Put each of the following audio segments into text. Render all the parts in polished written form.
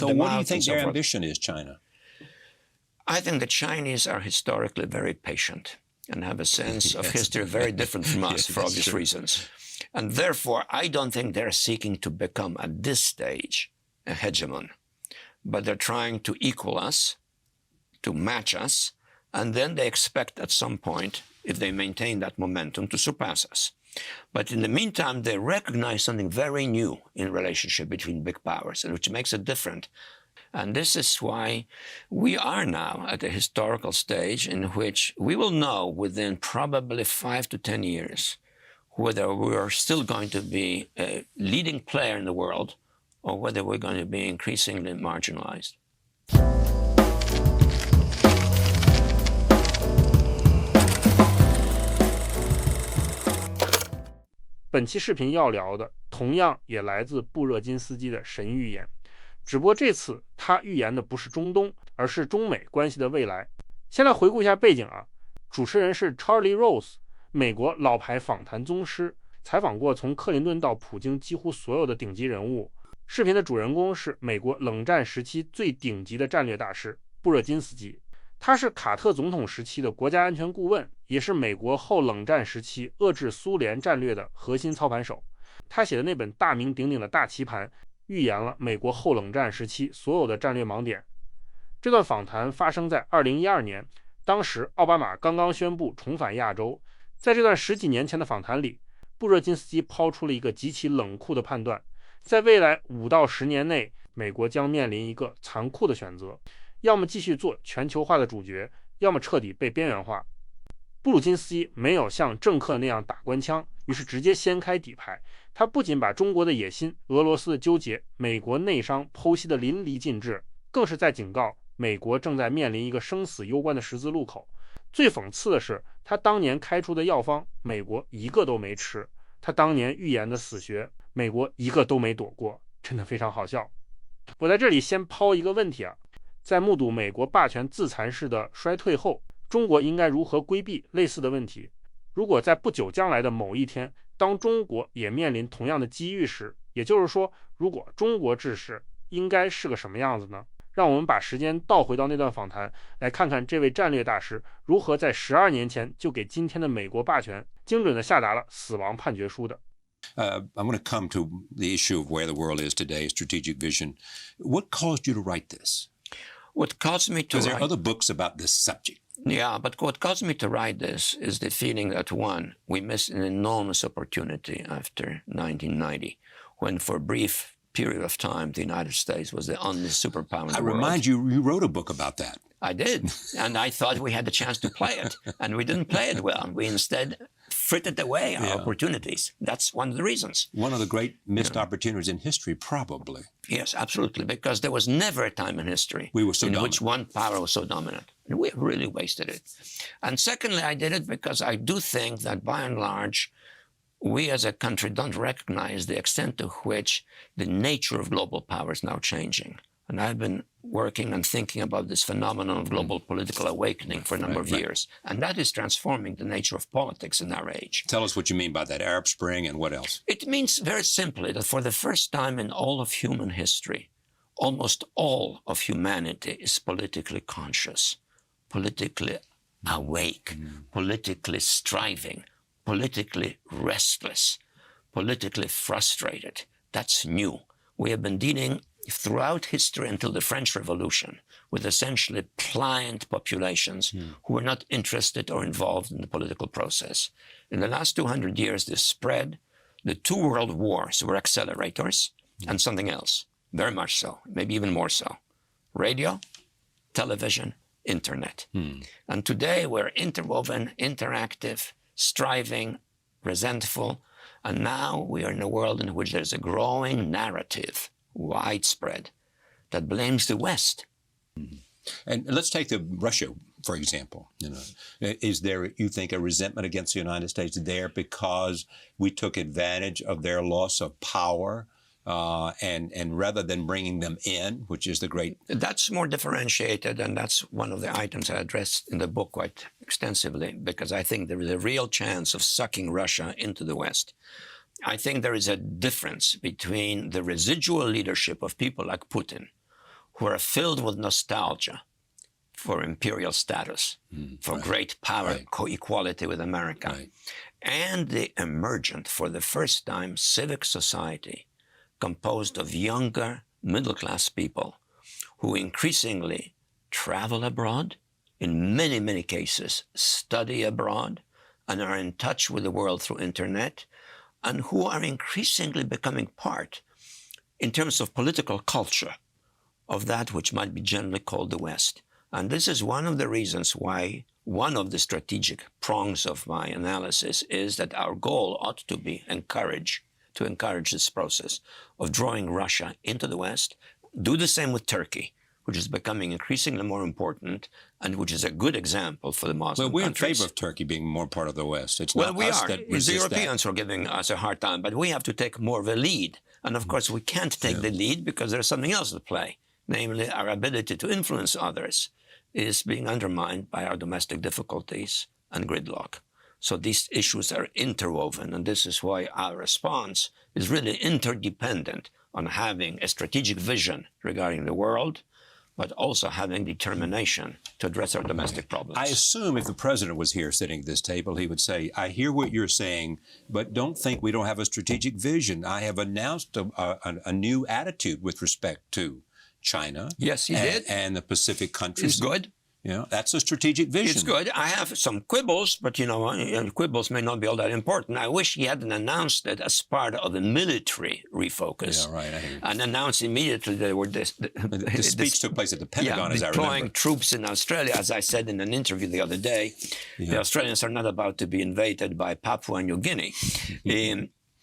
So what do you think their ambition is, China? I think the Chinese are historically very patient and have a sense of history very different from us for obvious reasons. And therefore, I don't think they're seeking to become, at this stage, a hegemon. But they're trying to equal us, to match us, and then they expect at some point, if they maintain that momentum, to surpass us. But in the meantime, they recognize something very new in relationship between big powers, and which makes it different. And this is why we are now at a historical stage in which we will know within probably 5 to 10 years whether we are still going to be a leading player in the world or whether we're going to be increasingly marginalized. 本期视频要聊的同样也来自布热津斯基的神预言，只不过这次他预言的不是中东，而是中美关系的未来。先来回顾一下背景啊，主持人是 Charlie Rose， 美国老牌访谈宗师，采访过从克林顿到普京几乎所有的顶级人物。视频的主人公是美国冷战时期最顶级的战略大师布热津斯基，他是卡特总统时期的国家安全顾问，也是美国后冷战时期遏制苏联战略的核心操盘手。他写的那本大名鼎鼎的大棋盘预言了美国后冷战时期所有的战略盲点。这段访谈发生在2012年，当时奥巴马刚刚宣布重返亚洲。在这段10几年前的访谈里，布热津斯基抛出了一个极其冷酷的判断，在未来5到10年内，美国将面临一个残酷的选择，要么继续做全球化的主角，要么彻底被边缘化。布鲁金斯基没有像政客那样打官腔，于是直接掀开底牌。他不仅把中国的野心、俄罗斯的纠结、美国内伤剖析得淋漓尽致，更是在警告美国正在面临一个生死攸关的十字路口。最讽刺的是，他当年开出的药方，美国一个都没吃；他当年预言的死穴，美国一个都没躲过，真的非常好笑。我在这里先抛一个问题啊，在目睹美国霸权自残式的衰退后，中国应该如何规避类似的问题？如果在不久将来的某一天，当中国也面临同样的机遇时，也就是说，如果中国治世，应该是个什么样子呢？让我们把时间倒回到那段访谈，来看看这位战略大师如何在12年前就给今天的美国霸权精准地下达了死亡判决书的。I want to come to the issue of where the world is today, strategic vision. What caused you to write this? What caused me to Because there write... are other books about this subject. Yeah, but what caused me to write this is the feeling that, one, we missed an enormous opportunity after 1990, when for a brief period of time, the United States was the only superpower in the world. I remind you, you wrote a book about that. I did, and I thought we had the chance to play it, and we didn't play it well. We instead frittered away our opportunities. That's one of the reasons. One of the great missed opportunities in history, probably. Yes, absolutely, because there was never a time in history we were so in dominant. which one power was so dominant. And we really wasted it. And secondly, I did it because I do think that, by and large, we as a country don't recognize the extent to which the nature of global power is now changing. And I've been working and thinking about this phenomenon of global political awakening for a number of years. And that is transforming the nature of politics in our age. Tell us what you mean by that. Arab Spring and what else? It means very simply that for the first time in all of human history, almost all of humanity is politically conscious, politically awake, politically striving, politically restless, politically frustrated. That's new. We have been dealing throughout history until the French Revolution with essentially pliant populations who were not interested or involved in the political process. In the last 200 years, this spread. The 2 world wars were accelerators and something else, very much so, maybe even more so. Radio, television, internet. And today we're interwoven, interactive, striving, resentful, and now we are in a world in which there's a growing narrative, widespread, that blames the West. And let's take Russia, for example. Is there, you think, a resentment against the United States there because we took advantage of their loss of power and rather than bringing them in, which is the great... That's more differentiated, and that's one of the items I addressed in the book quite extensively, because I think there is a real chance of sucking Russia into the West. I think there is a difference between the residual leadership of people like Putin, who are filled with nostalgia for imperial status, for great power, co-equality with America, and the emergent, for the first time, civic society composed of younger middle-class people who increasingly travel abroad, in many, many cases study abroad, and are in touch with the world through internet, and who are increasingly becoming part, in terms of political culture, of that which might be generally called the West. And this is one of the reasons why one of the strategic prongs of my analysis is that our goal ought to be to encourage this process of drawing Russia into the West. Do the same with Turkey, which is becoming increasingly more important and which is a good example for the Muslim Well, we're countries. in favor of Turkey being more part of the West. It's Well, not we us are. that The resist Europeans are giving us a hard time, but we have to take more of a lead. And of course, we can't take the lead because there's something else at play. Namely, our ability to influence others is being undermined by our domestic difficulties and gridlock. So these issues are interwoven, and this is why our response is really interdependent on having a strategic vision regarding the world, but also having determination to address our domestic problems. I assume if the president was here sitting at this table, he would say, I hear what you're saying, but don't think we don't have a strategic vision. I have announced a new attitude with respect to China. Yes, he did. And the Pacific countries. It's good. You know, that's a strategic vision. It's good. I have some quibbles, but quibbles may not be all that important. I wish he hadn't announced it as part of a military refocus. Yeah, right. I hear you. And announced immediately they were The speech took place at the Pentagon, as I deploying remember. troops in Australia. As I said in an interview the other day, the Australians are not about to be invaded by Papua New Guinea.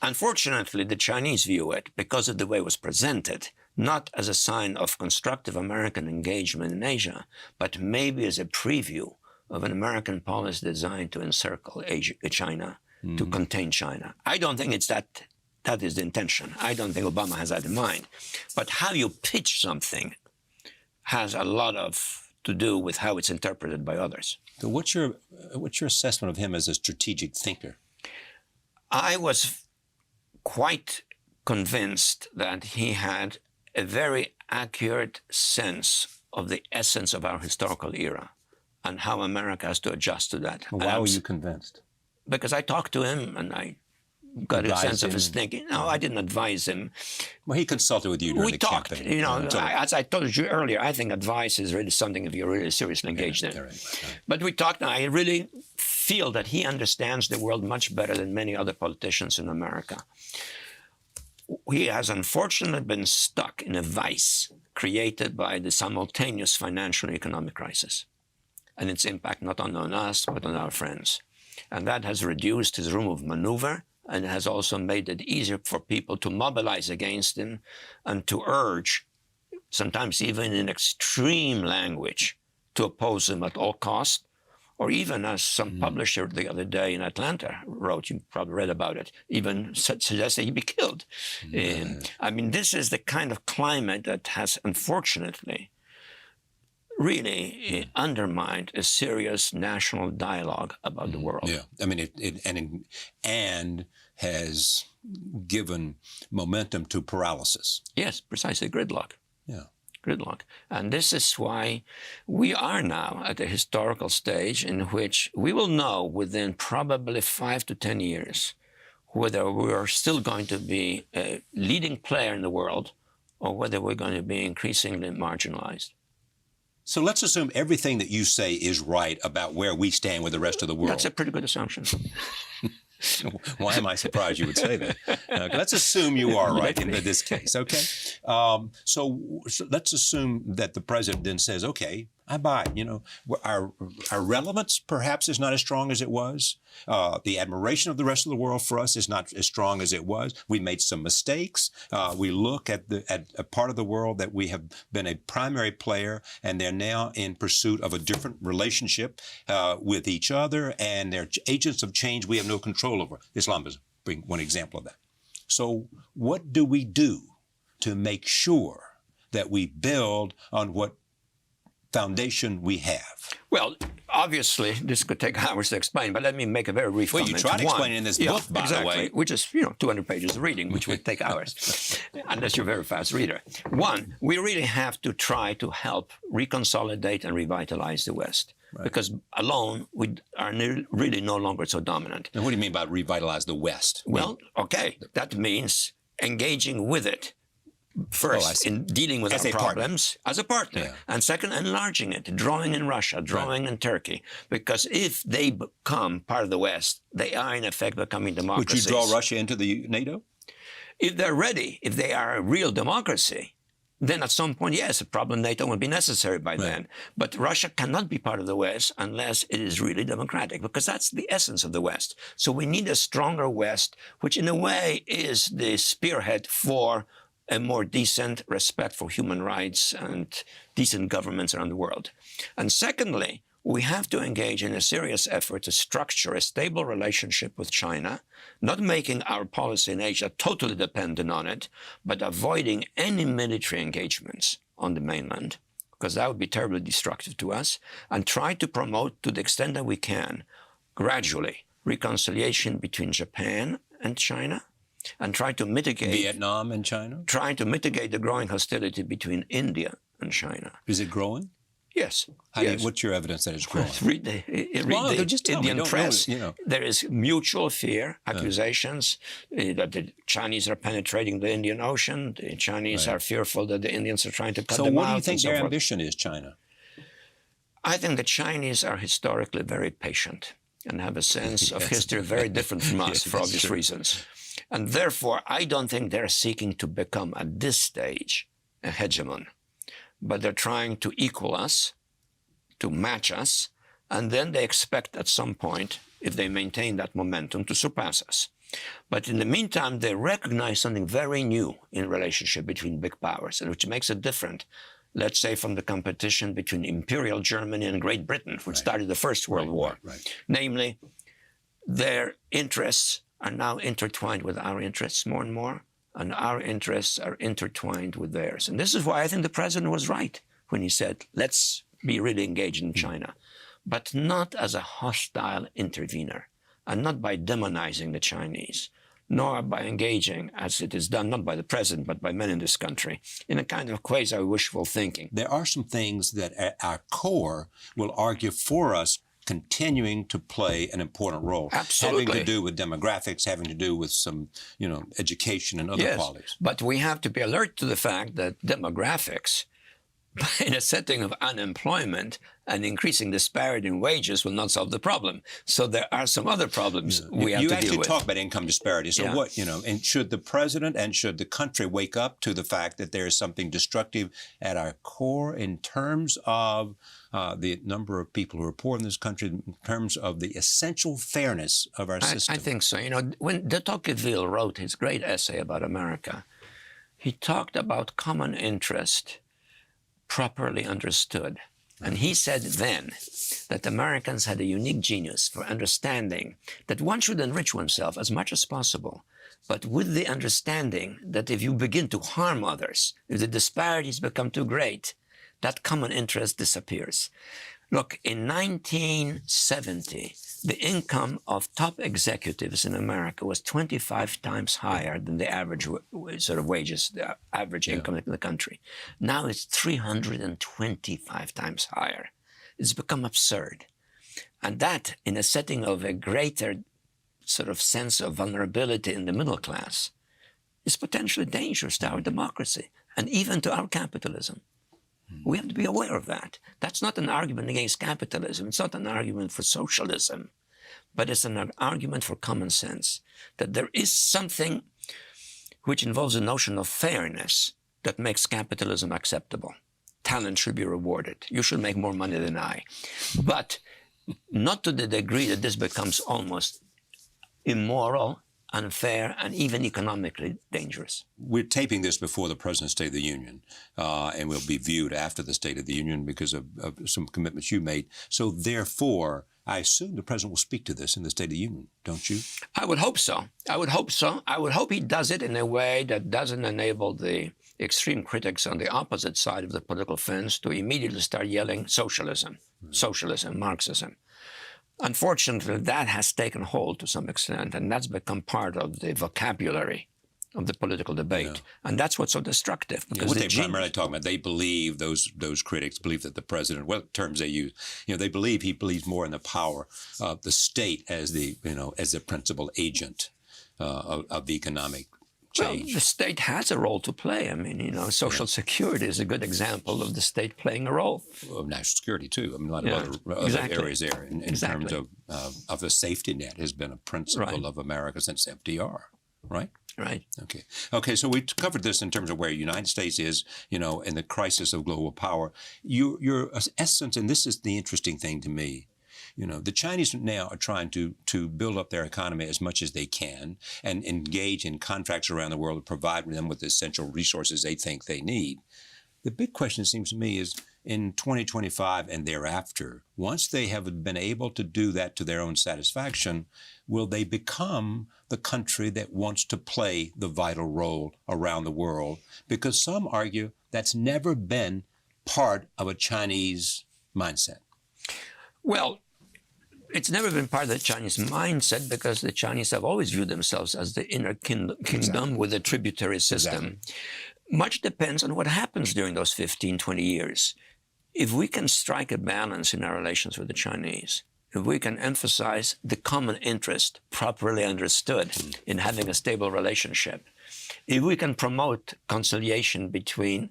Unfortunately, the Chinese view it, because of the way it was presented, not as a sign of constructive American engagement in Asia, but maybe as a preview of an American policy designed to encircle China, to contain China. I don't think it's that is the intention. I don't think Obama has that in mind. But how you pitch something has a lot to do with how it's interpreted by others. So what's your assessment of him as a strategic thinker? I was quite convinced that he had a very accurate sense of the essence of our historical era and how America has to adjust to that. Why were you convinced? Because I talked to him and I got a sense of his thinking. No, I didn't advise him. Well, he consulted with you during the campaign. We talked. As I told you earlier, I think advice is really something if you're really seriously engaged in. Right. But we talked, and I really feel that he understands the world much better than many other politicians in America. He has unfortunately been stuck in a vice created by the simultaneous financial and economic crisis and its impact not only on us, but on our friends. And that has reduced his room of maneuver, and it has also made it easier for people to mobilize against him and to urge, sometimes even in extreme language, to oppose him at all costs. Or even as some publisher the other day in Atlanta wrote, you probably read about it, even suggested he be killed. I mean, this is the kind of climate that has, unfortunately, really undermined a serious national dialogue about the world. Yeah, I mean, and has given momentum to paralysis. Yes, precisely, gridlock. Yeah. Gridlock. And this is why we are now at a historical stage in which we will know within probably 5 to 10 years whether we are still going to be a leading player in the world or whether we're going to be increasingly marginalized. So let's assume everything that you say is right about where we stand with the rest of the world. That's a pretty good assumption. Why am I surprised you would say that? Let's assume you are right in this case, okay? So let's assume that the president then says, okay, I buy it. You know, our relevance perhaps is not as strong as it was. The admiration of the rest of the world for us is not as strong as it was. We made some mistakes. We look at a part of the world that we have been a primary player, and they're now in pursuit of a different relationship with each other, and they're agents of change we have no control over. Islamism, bring one example of that. So what do we do to make sure that we build on what foundation we have? Well, obviously, this could take hours to explain, but let me make a very brief comment. Well, you try to explain it in this book, by the way. Which is, 200 pages of reading, which would take hours, unless you're a very fast reader. One, we really have to try to help reconsolidate and revitalize the West. Right. Because alone, we are really no longer so dominant. And what do you mean by revitalize the West? Well, okay, that means engaging with it. First, in dealing with our problems as a partner. Yeah. And second, enlarging it, drawing in Russia, drawing in Turkey. Because if they become part of the West, they are in effect becoming democracies. Would you draw Russia into the NATO? If they're ready, if they are a real democracy, then at some point, yes, a problem NATO will be necessary by then. But Russia cannot be part of the West unless it is really democratic, because that's the essence of the West. So we need a stronger West, which in a way is the spearhead for a more decent respect for human rights and decent governments around the world. And secondly, we have to engage in a serious effort to structure a stable relationship with China, not making our policy in Asia totally dependent on it, but avoiding any military engagements on the mainland, because that would be terribly destructive to us, and try to promote, to the extent that we can, gradually, reconciliation between Japan and China, and try to mitigate Vietnam and China? Trying to mitigate the growing hostility between India and China. Is it growing? Yes. What's your evidence that it's growing? Read the Indian press. There is mutual fear, accusations that the Chinese are penetrating the Indian Ocean. The Chinese are fearful that the Indians are trying to cut them out. So what do you think their ambition is, China? I think the Chinese are historically very patient and have a sense of history very different from us for obvious reasons. And therefore, I don't think they're seeking to become, at this stage, a hegemon. But they're trying to equal us, to match us, and then they expect at some point, if they maintain that momentum, to surpass us. But in the meantime, they recognize something very new in relationship between big powers, and which makes it different, let's say, from the competition between Imperial Germany and Great Britain, which started the First World War. Namely, their interests are now intertwined with our interests more and more, and our interests are intertwined with theirs. And this is why I think the president was right when he said, let's be really engaged in China, but not as a hostile intervener, and not by demonizing the Chinese, nor by engaging, as it is done, not by the president, but by men in this country, in a kind of quasi-wishful thinking. There are some things that at our core will argue for us continuing to play an important role. Absolutely. Having to do with demographics, having to do with some, education and other qualities. But we have to be alert to the fact that demographics, in a setting of unemployment and increasing disparity in wages, will not solve the problem. So there are some other problems we have to deal with. You actually talk about income disparity. So what, and should the president and should the country wake up to the fact that there is something destructive at our core in terms of the number of people who are poor in this country, in terms of the essential fairness of our system? I think so. When de Tocqueville wrote his great essay about America, he talked about common interest properly understood. And he said then that Americans had a unique genius for understanding that one should enrich oneself as much as possible, but with the understanding that if you begin to harm others, if the disparities become too great, that common interest disappears. Look, in 1970, the income of top executives in America was 25 times higher than the average sort of wages, the average income in the country. Now it's 325 times higher. It's become absurd. And that, in a setting of a greater sort of sense of vulnerability in the middle class, is potentially dangerous to our democracy and even to our capitalism. We have to be aware of that. That's not an argument against capitalism. It's not an argument for socialism, but it's an argument for common sense, that there is something which involves a notion of fairness that makes capitalism acceptable. Talent should be rewarded. You should make more money than I. But not to the degree that this becomes almost immoral, unfair, and even economically dangerous. We're taping this before the President's State of the Union, and will be viewed after the State of the Union because of some commitments you made. So therefore, I assume the president will speak to this in the State of the Union, don't you? I would hope so. I would hope so. I would hope he does it in a way that doesn't enable the extreme critics on the opposite side of the political fence to immediately start yelling socialism, socialism, Marxism. Unfortunately, that has taken hold to some extent, and that's become part of the vocabulary of the political debate. And that's what's so destructive. Because what they primarily talking about, they believe, those critics believe that the president, what terms they use, they believe he believes more in the power of the state as the principal agent of economic change. Well, the state has a role to play. I mean, Social Security is a good example of the state playing a role. Of national security, too. I mean, a lot of other areas there in terms of a safety net has been a principle of America since FDR, right? Right. Okay. So we covered this in terms of where the United States is, in the crisis of global power. Your essence, and this is the interesting thing to me, the Chinese now are trying to build up their economy as much as they can and engage in contracts around the world to provide them with the essential resources they think they need. The big question, it seems to me, is in 2025 and thereafter, once they have been able to do that to their own satisfaction, will they become the country that wants to play the vital role around the world? Because some argue that's never been part of a Chinese mindset. Well, it's never been part of the Chinese mindset because the Chinese have always viewed themselves as the inner kingdom with a tributary system. Exactly. Much depends on what happens during those 15, 20 years. If we can strike a balance in our relations with the Chinese, if we can emphasize the common interest properly understood in having a stable relationship, if we can promote conciliation between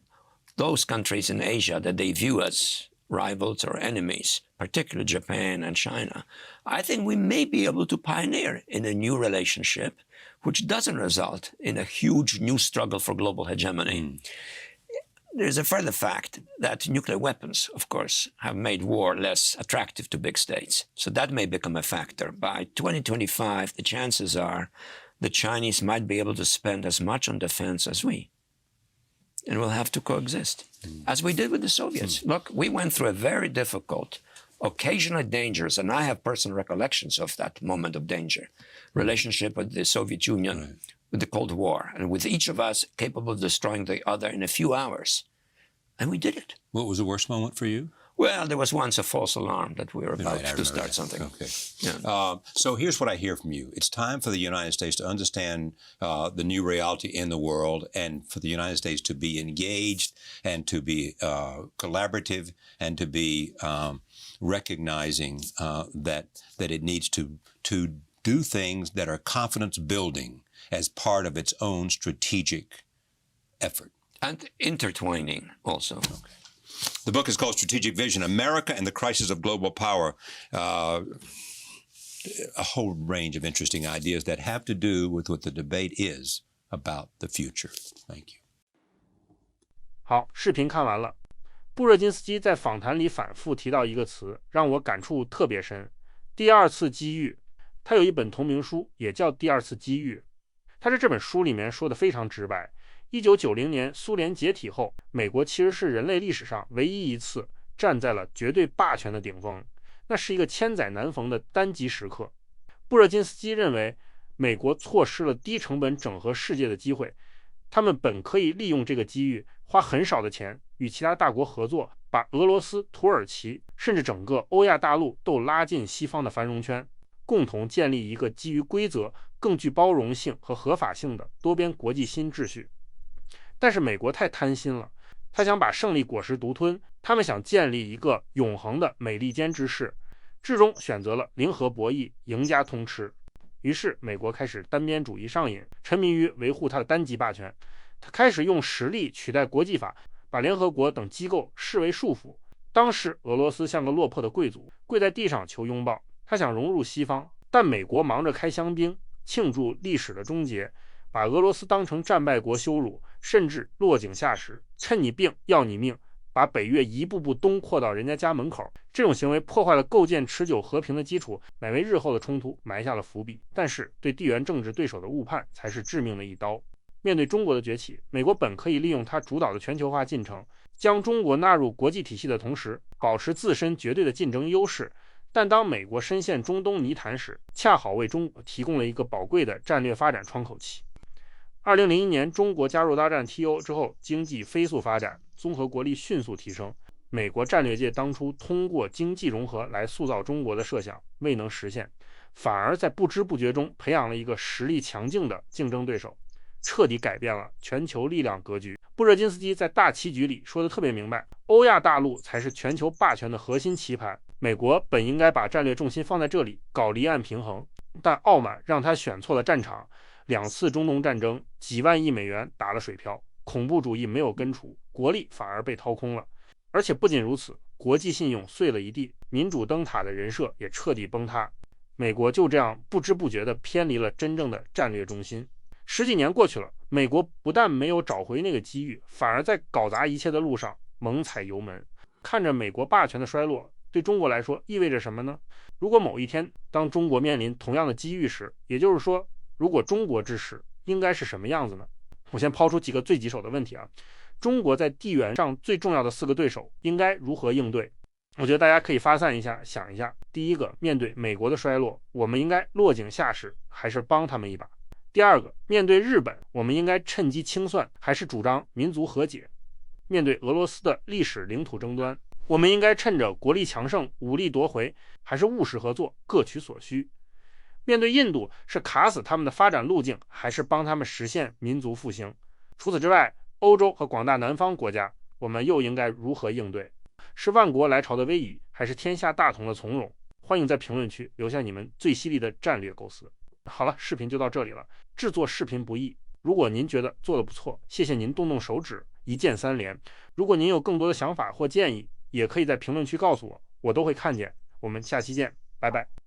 those countries in Asia that they view as rivals or enemies, particularly Japan and China, I think we may be able to pioneer in a new relationship which doesn't result in a huge new struggle for global hegemony. There's a further fact that nuclear weapons, of course, have made war less attractive to big states. So that may become a factor. By 2025, the chances are the Chinese might be able to spend as much on defense as we. And we'll have to coexist, as we did with the Soviets. Look, we went through a very difficult, occasionally dangerous, and I have personal recollections of that moment of danger, relationship with the Soviet Union, with the Cold War, and with each of us capable of destroying the other in a few hours. And we did it. What was the worst moment for you? Well, there was once a false alarm that we were about to start something. Okay. Yeah. So here's what I hear from you. It's time for the United States to understand the new reality in the world and for the United States to be engaged and to be collaborative and to be recognizing that it needs to do things that are confidence building as part of its own strategic effort. And intertwining also. Okay. The book is called Strategic Vision, America and the Crisis of Global Power. A whole range of interesting ideas that have to do with what the debate is about the future. Thank you. 好，视频看完了。布热津斯基在访谈里反复提到一个词，让我感触特别深。第二次机遇。他有一本同名书，也叫《第二次机遇》。他在这本书里面说的非常直白。1990年苏联解体后，美国其实是人类历史上唯一一次站在了绝对霸权的顶峰，那是一个千载难逢的单极时刻。布热津斯基认为，美国错失了低成本整合世界的机会，他们本可以利用这个机遇，花很少的钱与其他大国合作，把俄罗斯、土耳其甚至整个欧亚大陆都拉进西方的繁荣圈，共同建立一个基于规则、更具包容性和合法性的多边国际新秩序。但是美国太贪心了，他想把胜利果实独吞，他们想建立一个永恒的美利坚之势，最终选择了零和博弈，赢家通吃。于是美国开始单边主义上瘾，沉迷于维护他的单极霸权。他开始用实力取代国际法，把联合国等机构视为束缚。当时俄罗斯像个落魄的贵族，跪在地上求拥抱。他想融入西方，但美国忙着开香槟，庆祝历史的终结，把俄罗斯当成战败国羞辱，甚至落井下石，趁你病要你命，把北越一步步东扩到人家家门口。这种行为破坏了构建持久和平的基础，乃为日后的冲突埋下了伏笔。但是对地缘政治对手的误判才是致命的一刀。面对中国的崛起，美国本可以利用它主导的全球化进程，将中国纳入国际体系的同时，保持自身绝对的竞争优势，但当美国深陷中东泥潭时，恰好为中国提供了一个宝贵的战略发展窗口期。2001年，中国加入WTO之后，经济飞速发展，综合国力迅速提升。美国战略界当初通过经济融合来塑造中国的设想未能实现，反而在不知不觉中培养了一个实力强劲的竞争对手，彻底改变了全球力量格局。布热津斯基在大棋局里说的特别明白，欧亚大陆才是全球霸权的核心棋盘，美国本应该把战略重心放在这里，搞离岸平衡，但傲慢让他选错了战场，2次中东战争几万亿美元打了水漂，恐怖主义没有根除，国力反而被掏空了。而且不仅如此，国际信用碎了一地，民主灯塔的人设也彻底崩塌，美国就这样不知不觉地偏离了真正的战略中心。10几年过去了，美国不但没有找回那个机遇，反而在搞砸一切的路上猛踩油门。看着美国霸权的衰落，对中国来说意味着什么呢？如果某一天当中国面临同样的机遇时，也就是说，如果中国之时应该是什么样子呢？我先抛出几个最棘手的问题啊。中国在地缘上最重要的4个对手应该如何应对？我觉得大家可以发散一下，想一下。第一个，面对美国的衰落，我们应该落井下石，还是帮他们一把？第二个，面对日本，我们应该趁机清算，还是主张民族和解？面对俄罗斯的历史领土争端，我们应该趁着国力强盛，武力夺回，还是务实合作，各取所需？面对印度，是卡死他们的发展路径，还是帮他们实现民族复兴？除此之外，欧洲和广大南方国家，我们又应该如何应对？是万国来朝的威仪，还是天下大同的从容？欢迎在评论区留下你们最犀利的战略构思。好了，视频就到这里了。制作视频不易，如果您觉得做得不错，谢谢您动动手指，一键3连。如果您有更多的想法或建议，也可以在评论区告诉我，我都会看见。我们下期见，拜拜。